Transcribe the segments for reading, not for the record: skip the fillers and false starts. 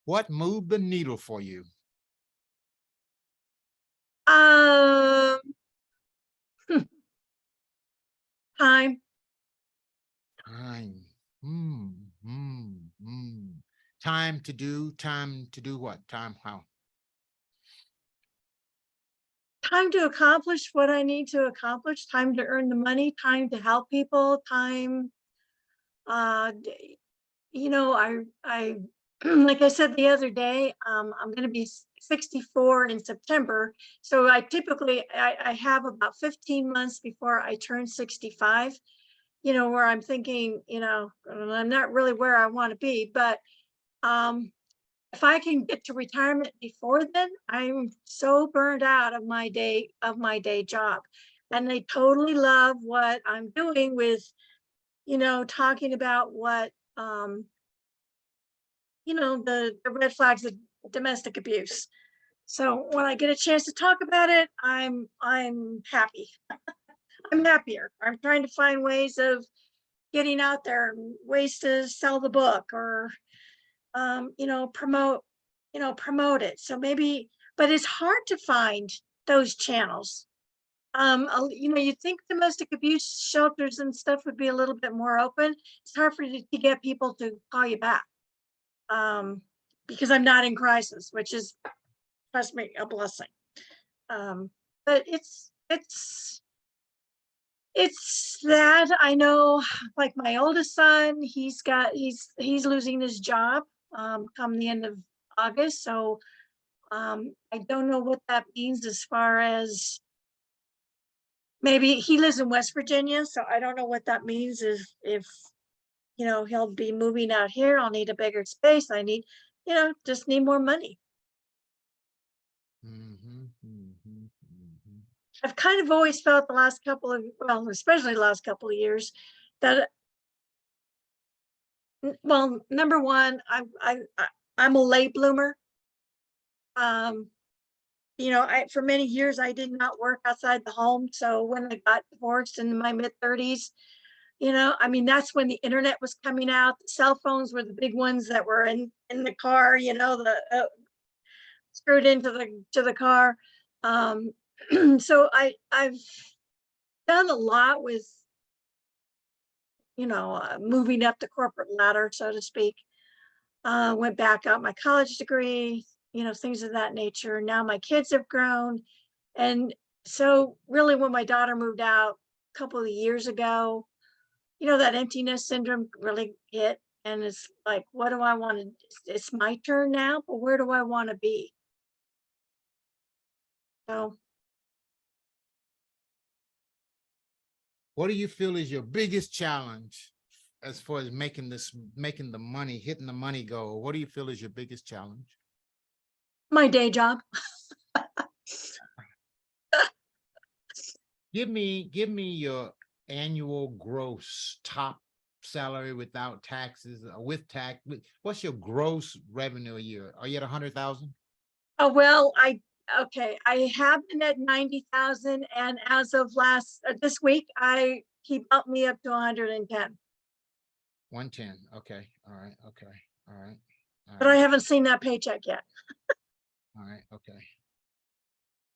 What moved the needle for you? Time. Time. Time to do what? Time how? Time to accomplish what I need to accomplish, time to earn the money, time to help people, time, you know, I, like I said the other day, I'm going to be 64 in September. So I typically, I have about 15 months before I turn 65, you know, where I'm thinking, you know, I'm not really where I want to be, but, if I can get to retirement before then, I'm so burned out of my day job. And I totally love what I'm doing with, you know, talking about what, you know, the red flags of domestic abuse. So when I get a chance to talk about it, I'm happy. I'm happier. I'm trying to find ways of getting out there, ways to sell the book or, you know, promote it. So maybe, but it's hard to find those channels. You know, you'd think domestic abuse shelters and stuff would be a little bit more open. It's hard for you to get people to call you back. Because I'm not in crisis, which is, trust me, a blessing. But it's that I know, like my oldest son, he's losing his job come the end of August. So I don't know what that means as far as, maybe he lives in West Virginia, so I don't know what that means if you know, he'll be moving out here. I'll need a bigger space. I need, you know, just need more money. I've kind of always felt the last couple of, well, especially the last couple of years, that, well, number one, I'm a late bloomer. You know, for many years I did not work outside the home. So when I got divorced in my mid-30s, you know, I mean, that's when the internet was coming out. The cell phones were the big ones that were in the car, you know, the screwed into the car. So I've done a lot with, you know, moving up the corporate ladder, so to speak. Went back, got my college degree, you know, things of that nature. Now my kids have grown. And so really when my daughter moved out a couple of years ago, you know, that emptiness syndrome really hit. And it's like, what do I want to, it's my turn now, but where do I want to be? So What do you feel is your biggest challenge as far as making the money, hitting the money goal? What do you feel is your biggest challenge? my day job. Give me your annual gross top salary without taxes, with tax. What's your gross revenue a year? Are you at 100,000? Oh, well, okay, I have been at 90,000, and as of this week, he bumped me up to 110. 110. Okay. All right. Okay. All right. But I haven't seen that paycheck yet. All right. Okay.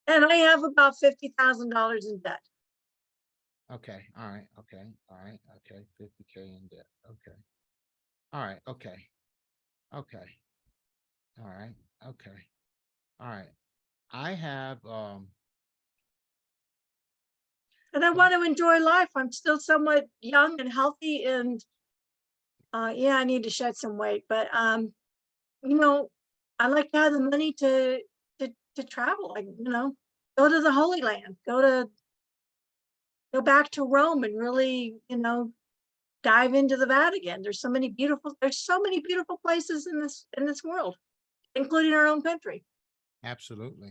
And I have about $50,000 in debt. Okay. All right. Okay. All right. Okay. 50K in debt. Okay. All right. Okay. Okay. All right. Okay. All right. I have And I want to enjoy life. I'm still somewhat young and healthy, and yeah, I need to shed some weight, but you know, I like to have the money to travel, like, you know, go to the Holy Land, go back to Rome and really, you know, dive into the Vatican. There's so many beautiful places in this world, including our own country. absolutely.